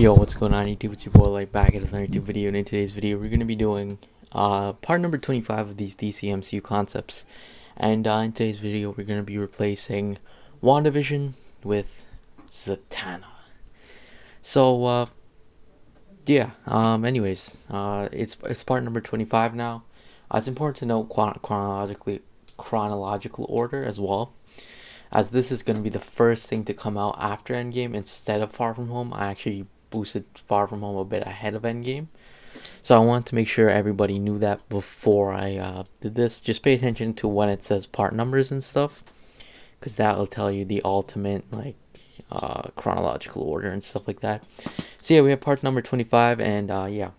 Yo, what's going on YouTube? It's your boy like back at another YouTube video, and in today's video we're going to be doing part number 25 of these dceu concepts. And in today's video we're going to be replacing WandaVision with Zatanna. So yeah, it's part number 25 now. It's important to note chronological order as well, as this is going to be the first thing to come out after Endgame instead of Far From Home. I actually boosted Far From Home a bit ahead of Endgame, so I wanted to make sure everybody knew that before I did this. Just pay attention to when it says part numbers and stuff, because that will tell you the ultimate chronological order and stuff like that. So yeah, we have part number 25, and yeah,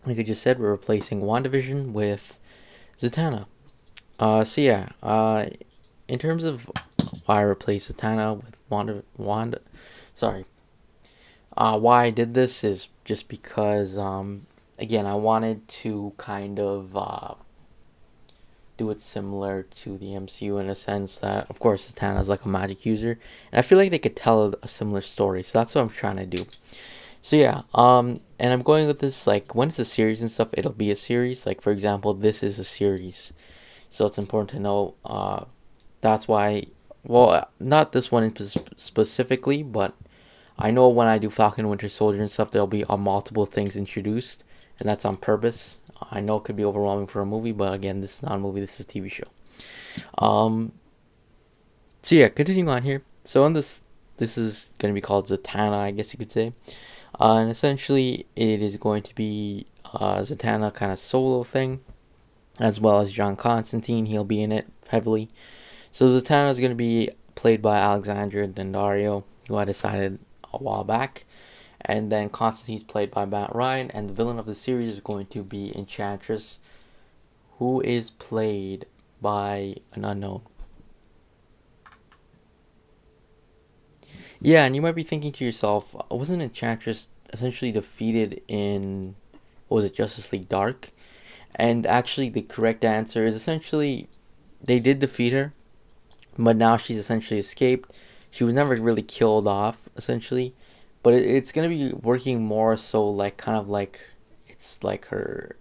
like I just said, we're replacing WandaVision with Zatanna. So yeah, in terms of why I replaced Zatanna with Wanda, sorry. Why I did this is just because, again, I wanted to kind of do it similar to the MCU in a sense that, of course, Zatanna is like a magic user, and I feel like they could tell a similar story. So that's what I'm trying to do. So yeah, and I'm going with this, like, when it's a series and stuff, it'll be a series. Like, for example, this is a series, so it's important to know. That's why, well, not this one specifically, but I know when I do Falcon Winter Soldier and stuff, there'll be multiple things introduced, and that's on purpose. I know it could be overwhelming for a movie, but again, this is not a movie, this is a TV show. So yeah, continuing on here. So in this is going to be called Zatanna, I guess you could say. And essentially, it is going to be Zatanna kind of solo thing, as well as John Constantine. He'll be in it heavily. So Zatanna is going to be played by Alexandra Daddario, who I decided a while back. And then Constantine's played by Matt Ryan, and the villain of the series is going to be Enchantress, who is played by an unknown. Yeah, and you might be thinking to yourself, wasn't Enchantress essentially defeated in, what was it, Justice League Dark? And actually the correct answer is essentially they did defeat her, but now she's essentially escaped. She was never really killed off, essentially, but it's gonna be working more so like kind of like it's like her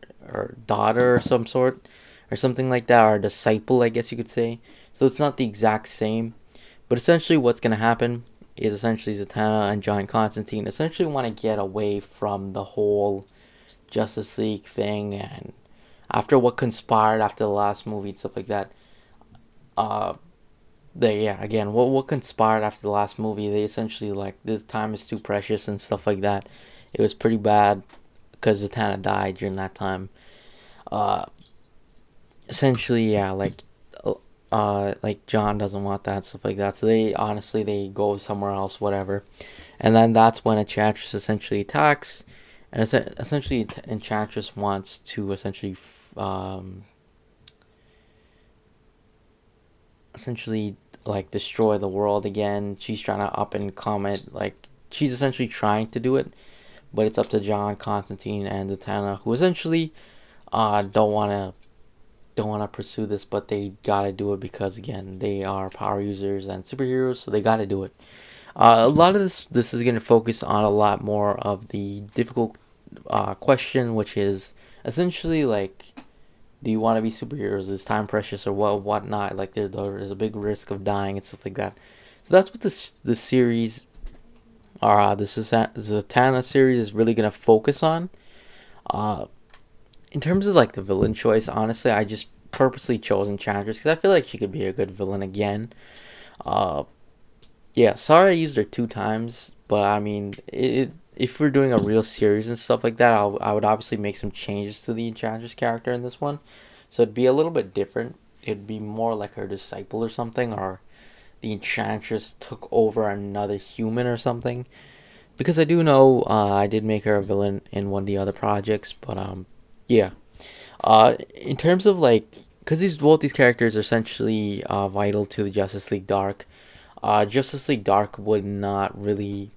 daughter or some sort or something like that, or disciple, I guess you could say. So it's not the exact same, but essentially what's gonna happen is essentially Zatanna and John Constantine essentially want to get away from the whole Justice League thing, and after what conspired after the last movie and stuff like that, again, what conspired after the last movie, they essentially, like, this time is too precious and stuff like that. It was pretty bad because Zatanna died during that time. Essentially, yeah, like John doesn't want that, stuff like that. So they go somewhere else, whatever. And then that's when Enchantress essentially attacks, and essentially Enchantress wants to essentially like destroy the world again. She's trying to up and comment, like she's essentially trying to do it, but it's up to John Constantine and Zatanna, who essentially don't want to pursue this, but they gotta do it because, again, they are power users and superheroes, so they gotta do it. A lot of this is gonna focus on a lot more of the difficult question, which is essentially like, do you want to be superheroes? Is time precious or whatnot? Like there's a big risk of dying and stuff like that. So that's what this series, or this is Zatanna series, is really gonna focus on. In terms of like the villain choice, honestly, I just purposely chose Enchantress because I feel like she could be a good villain again. Yeah, sorry I used her 2 times, but I mean, if we're doing a real series and stuff like that, I would obviously make some changes to the Enchantress character in this one, so it'd be a little bit different. It'd be more like her disciple or something, or the Enchantress took over another human or something. Because I do know I did make her a villain in one of the other projects, but yeah. In terms of like, because both these characters are essentially vital to the Justice League Dark. Justice League Dark would not really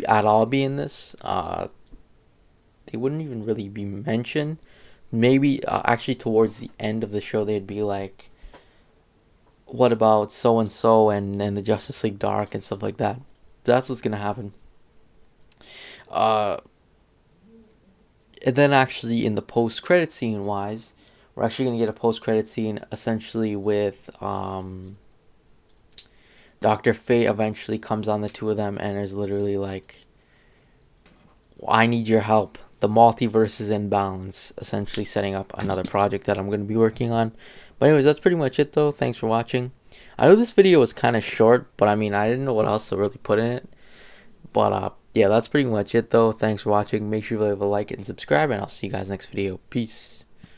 at all be in this. They wouldn't even really be mentioned. Maybe actually towards the end of the show, they'd be like, what about so and so and the Justice League Dark and stuff like that. That's what's gonna happen. And then actually in the post-credit scene wise, we're actually going to get a post-credit scene essentially with Dr. Fate eventually comes on the two of them and is literally like, I need your help. The multiverse is in balance, essentially setting up another project that I'm going to be working on. But anyways, that's pretty much it though. Thanks for watching. I know this video was kind of short, but I mean, I didn't know what else to really put in it. But yeah, that's pretty much it though. Thanks for watching. Make sure you leave a like and subscribe, and I'll see you guys next video. Peace.